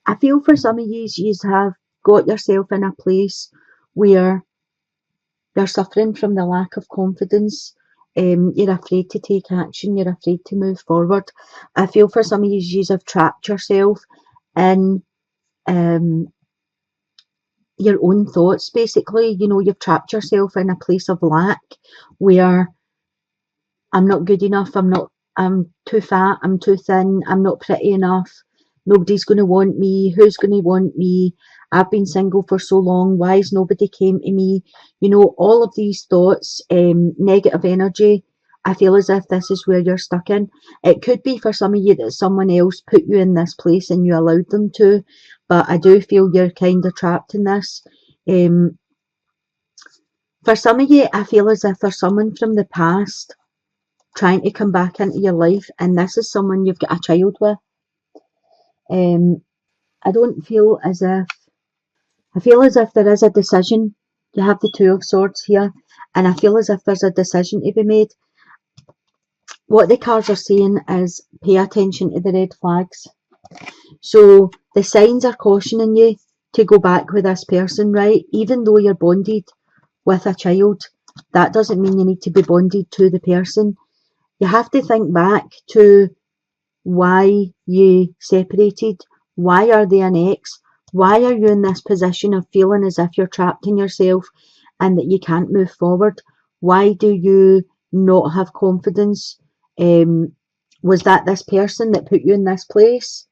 I feel for some of you have got yourself in a place where you're suffering from the lack of confidence. You're afraid to take action. You're afraid to move forward. I feel for some of you have trapped yourself in um, your own thoughts, basically. You know, you've trapped yourself in a place of lack where I'm not good enough, I'm too fat, I'm too thin, I'm not pretty enough, nobody's going to want me, who's going to want me, I've been single for so long, why has nobody came to me? You know, all of these thoughts, negative energy, I feel as if this is where you're stuck in. It could be for some of you that someone else put you in this place and you allowed them to, but I do feel you're kind of trapped in this. Um, for some of you, I feel as if there's someone from the past trying to come back into your life, and this is someone you've got a child with. Um, I don't feel as if I feel as if there is a decision. You have the Two of Swords here, and I feel as if there's a decision to be made. What the cards are saying is pay attention to the red flags. So the signs are cautioning you to go back with this person, right? Even though you're bonded with a child, that doesn't mean you need to be bonded to the person. You have to think back to why you separated, why are they an ex, why are you in this position of feeling as if you're trapped in yourself and that you can't move forward, why do you not have confidence, was that this person that put you in this place?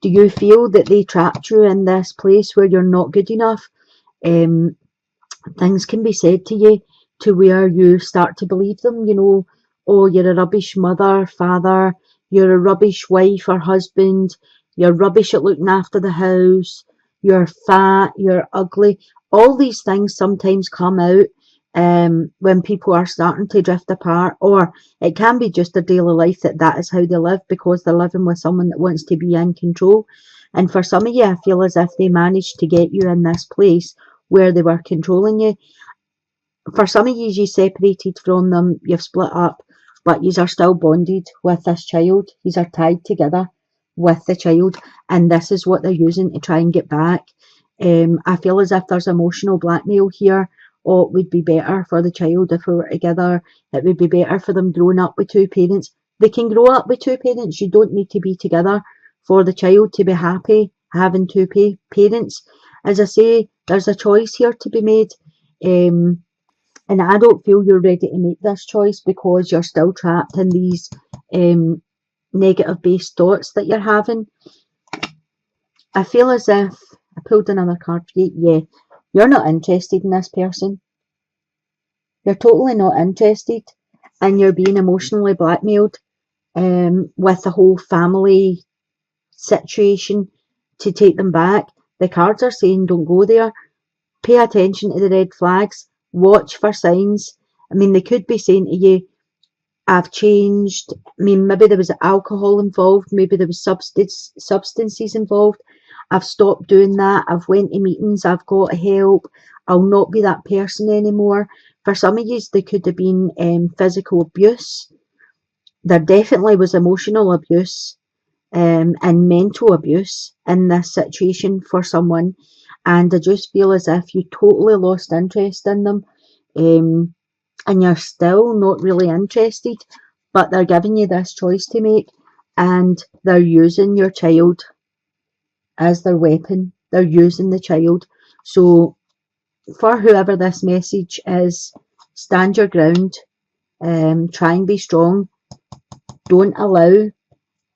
Do you feel that they trapped you in this place where you're not good enough? um, Things can be said to you to where you start to believe them, you know, oh, you're a rubbish mother, father, you're a rubbish wife or husband, you're rubbish at looking after the house, you're fat, you're ugly. All these things sometimes come out when people are starting to drift apart, or it can be just their daily life that is how they live because they're living with someone that wants to be in control. And for some of you, I feel as if they managed to get you in this place where they were controlling you. For some of you separated from them, you've split up, but you are still bonded with this child. You are tied together with the child, and this is what they're using to try and get back. I feel as if there's emotional blackmail here. Oh, it would be better for the child if we were together. It would be better for them growing up with two parents. They can grow up with two parents. You don't need to be together for the child to be happy having two parents. As I say, there's a choice here to be made. Um, and I don't feel you're ready to make this choice because you're still trapped in these um, negative based thoughts that you're having. I feel as if I pulled another card for you. Yeah, you're not interested in this person. You're totally not interested, and you're being emotionally blackmailed with the whole family situation to take them back. The cards are saying don't go there. Pay attention to the red flags. Watch for signs. I mean, they could be saying to you, I've changed. I mean, maybe there was alcohol involved, maybe there was substances involved. I've stopped doing that. I've went to meetings. I've got help. I'll not be that person anymore. For some of you, there could have been physical abuse. There definitely was emotional abuse and mental abuse in this situation for someone. And I just feel as if you totally lost interest in them. Um, and you're still not really interested, but they're giving you this choice to make, and they're using your child as their weapon. They're using the child. So, for whoever this message is, stand your ground, try and be strong. Don't allow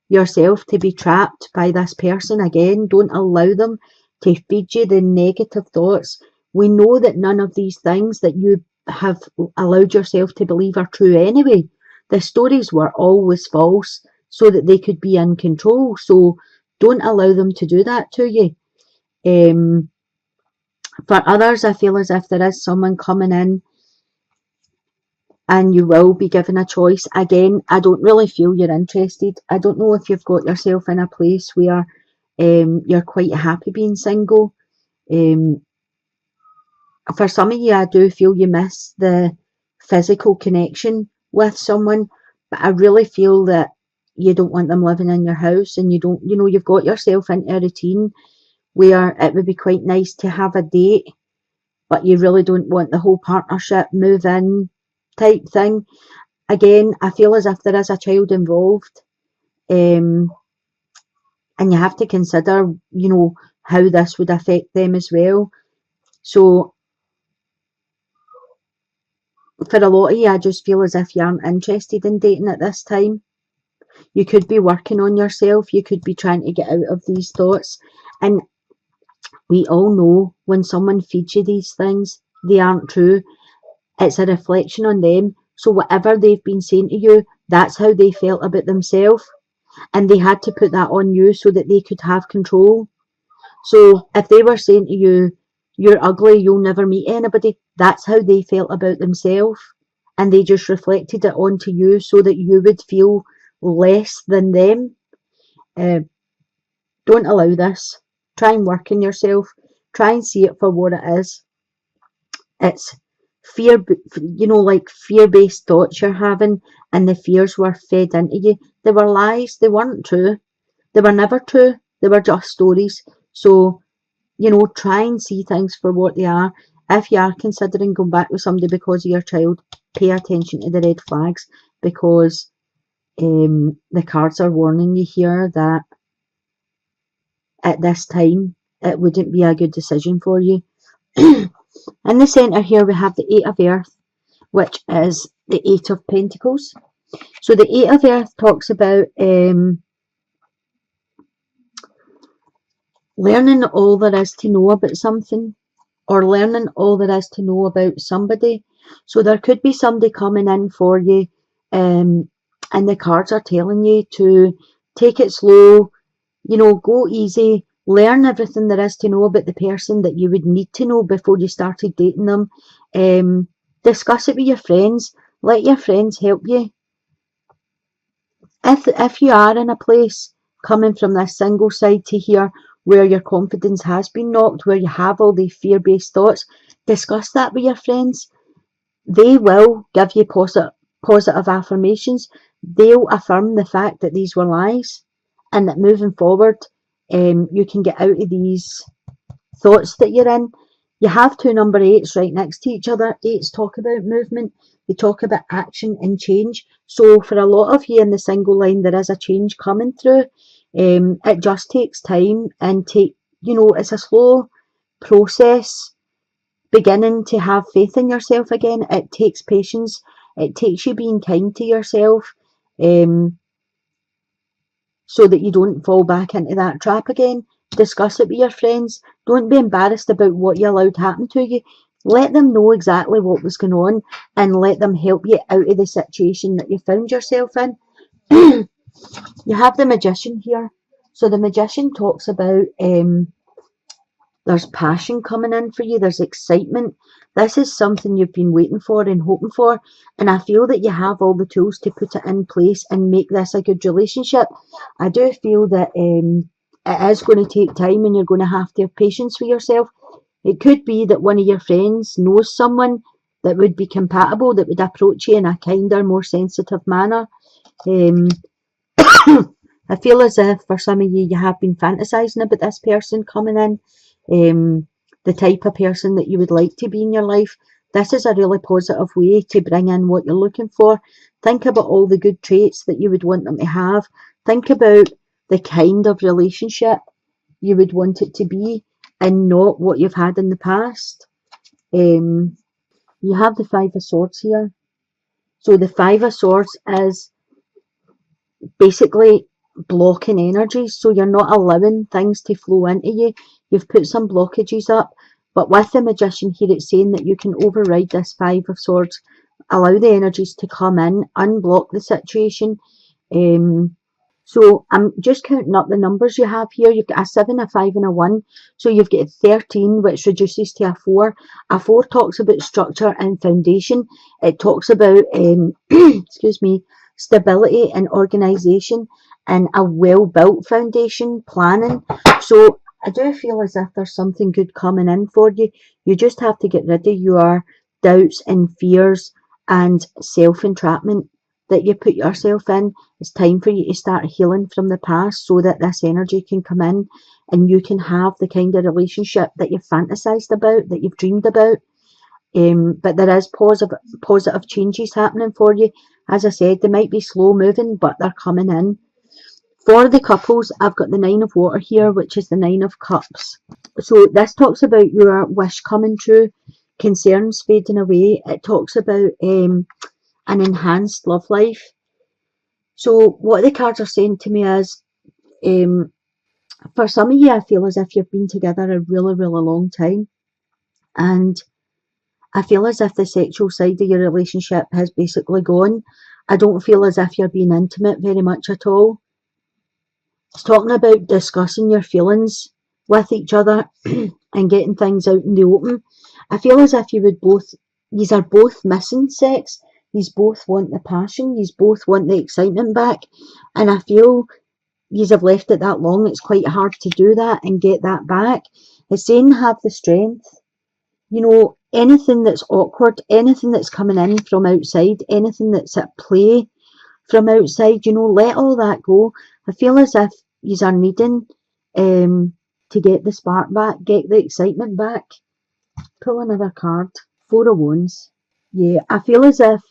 yourself to be trapped by this person again. Don't allow them to feed you the negative thoughts. We know that none of these things that you have allowed yourself to believe are true anyway. The stories were always false so that they could be in control. So don't allow them to do that to you. Um, for others, I feel as if there is someone coming in and you will be given a choice. Again, I don't really feel you're interested. I don't know if you've got yourself in a place where you're quite happy being single. Um, for some of you, I do feel you miss the physical connection with someone, but I really feel that you don't want them living in your house, and you don't, you know, you've got yourself into a routine where it would be quite nice to have a date, but you really don't want the whole partnership move in type thing. Again, I feel as if there is a child involved, and you have to consider, you know, how this would affect them as well. So for a lot of you, I just feel as if you aren't interested in dating at this time. You could be working on yourself, you could be trying to get out of these thoughts, and we all know when someone feeds you these things, they aren't true. It's a reflection on them. So whatever they've been saying to you, that's how they felt about themselves, and they had to put that on you so that they could have control. So if they were saying to you, you're ugly, you'll never meet anybody, that's how they felt about themselves, and they just reflected it onto you so that you would feel less than them. Don't allow this. Try and work on yourself. Try and see it for what it is. It's fear, you know, like fear-based thoughts you're having, and the fears were fed into you. They were lies. They weren't true. They were never true. They were just stories. So, you know, try and see things for what they are. If you are considering going back with somebody because of your child, pay attention to the red flags, because the cards are warning you here that at this time it wouldn't be a good decision for you. In the centre here we have the Eight of Earth, which is the Eight of Pentacles. So the Eight of Earth talks about learning all there is to know about something, or learning all there is to know about somebody. So there could be somebody coming in for you, and the cards are telling you to take it slow, you know, go easy, learn everything there is to know about the person that you would need to know before you started dating them. Discuss it with your friends, let your friends help you. If you are in a place coming from this single side to here where your confidence has been knocked, where you have all these fear-based thoughts, discuss that with your friends. They will give you positive affirmations. They'll affirm the fact that these were lies, and that moving forward, you can get out of these thoughts that you're in. You have two number eights right next to each other. Eights talk about movement. They talk about action and change. So for a lot of you in the single line, there is a change coming through. It just takes time, and it's a slow process. Beginning to have faith in yourself again. It takes patience. It takes you being kind to yourself, so that you don't fall back into that trap again. Discuss it with your friends. Don't be embarrassed about what you allowed happen to you. Let them know exactly what was going on, and let them help you out of the situation that you found yourself in. You have the Magician here. So the Magician talks about there's passion coming in for you, there's excitement. This is something you've been waiting for and hoping for, and I feel that you have all the tools to put it in place and make this a good relationship. I do feel that it is going to take time, and you're going to have to have patience with yourself. It could be that one of your friends knows someone that would be compatible, that would approach you in a kinder, more sensitive manner. I feel as if for some of you, you have been fantasizing about this person coming in, the type of person that you would like to be in your life. This is a really positive way to bring in what you're looking for. Think about all the good traits that you would want them to have. Think about the kind of relationship you would want it to be, and not what you've had in the past. You have the Five of Swords here. So the Five of Swords is basically blocking energies, so you're not allowing things to flow into you. You've put some blockages up, but with the Magician here, it's saying that you can override this Five of Swords, allow the energies to come in, unblock the situation. So I'm just counting up the numbers you have here. You've got a 7, a 5 and a 1. So you've got 13, which reduces to a 4. A 4 talks about structure and foundation. It talks about, excuse me, stability and organisation, and a well-built foundation, planning. So I do feel as if there's something good coming in for you. You just have to get rid of your doubts and fears and self-entrapment. that you put yourself in. It's time for you to start healing from the past so that this energy can come in and you can have the kind of relationship that you've fantasized about, that you've dreamed about. But there is positive changes happening for you. As I said, they might be slow moving, but they're coming in. For the couples, I've got the Nine of Water here, which is the Nine of Cups. So this talks about your wish coming true, concerns fading away. It talks about an enhanced love life. So what the cards are saying to me is, for some of you, I feel as if you've been together a really, really long time. And I feel as if the sexual side of your relationship has basically gone. I don't feel as if you're being intimate very much at all. It's talking about discussing your feelings with each other and getting things out in the open. I feel as if you are both missing sex. You both want the passion. You both want the excitement back. And I feel you have left it that long. It's quite hard to do that and get that back. It's saying have the strength. You know, anything that's awkward, anything that's coming in from outside, anything that's at play from outside, you know, let all that go. I feel as if you are needing to get the spark back, get the excitement back. Pull another card. Four of Wands. Yeah, I feel as if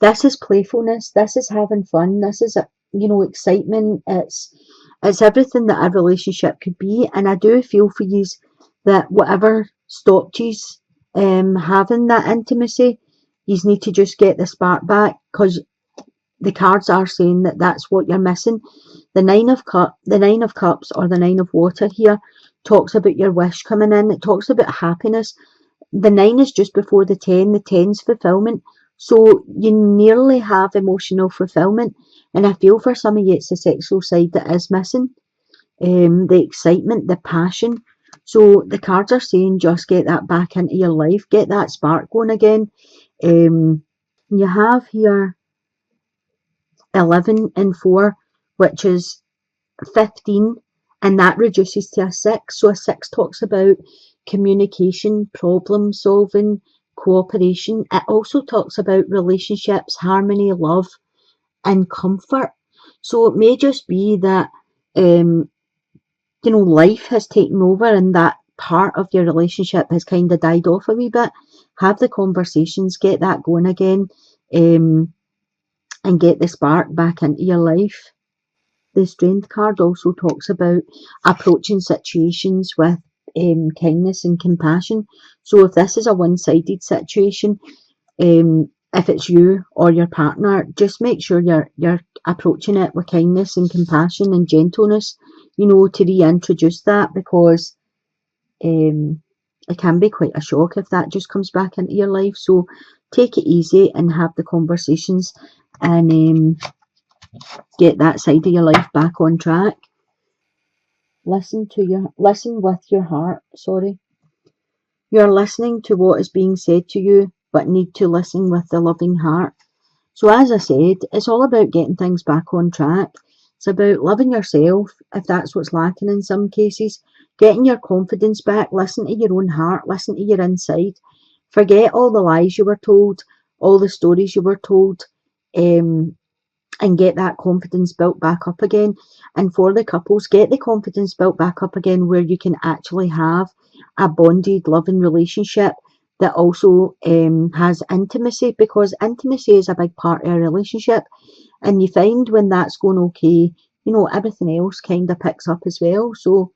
this is playfulness, this is having fun, this is, you know, excitement. It's everything that a relationship could be. And I do feel for you that whatever stopped you having that intimacy, you need to just get the spark back, because the cards are saying that that's what you're missing. The Nine of Cups or the Nine of Water here talks about your wish coming in. It talks about happiness. The 9 is just before the 10. The 10's fulfillment. So you nearly have emotional fulfillment. And I feel for some of you it's the sexual side that is missing. The excitement, the passion. So the cards are saying just get that back into your life. Get that spark going again. You have here 11 and 4, which is 15, and that reduces to a 6. So a 6 talks about communication, problem solving, cooperation. It also talks about relationships, harmony, love, and comfort. So it may just be that you know, life has taken over and that part of your relationship has kind of died off a wee bit. Have the conversations, get that going again, and get the spark back into your life. The Strength card also talks about approaching situations with kindness and compassion. So if this is a one-sided situation, if it's you or your partner, just make sure you're approaching it with kindness and compassion and gentleness, you know, to reintroduce that, because it can be quite a shock if that just comes back into your life. So take it easy and have the conversations and get that side of your life back on track. Listen with your heart. You're listening to what is being said to you, but need to listen with the loving heart. So as I said, it's all about getting things back on track. It's about loving yourself, if that's what's lacking in some cases, getting your confidence back, listen to your own heart, listen to your inside. Forget all the lies you were told, all the stories you were told, and get that confidence built back up again. And for the couples, get the confidence built back up again where you can actually have a bonded, loving relationship that also has intimacy, because intimacy is a big part of a relationship. And you find when that's going okay, you know, everything else kind of picks up as well. So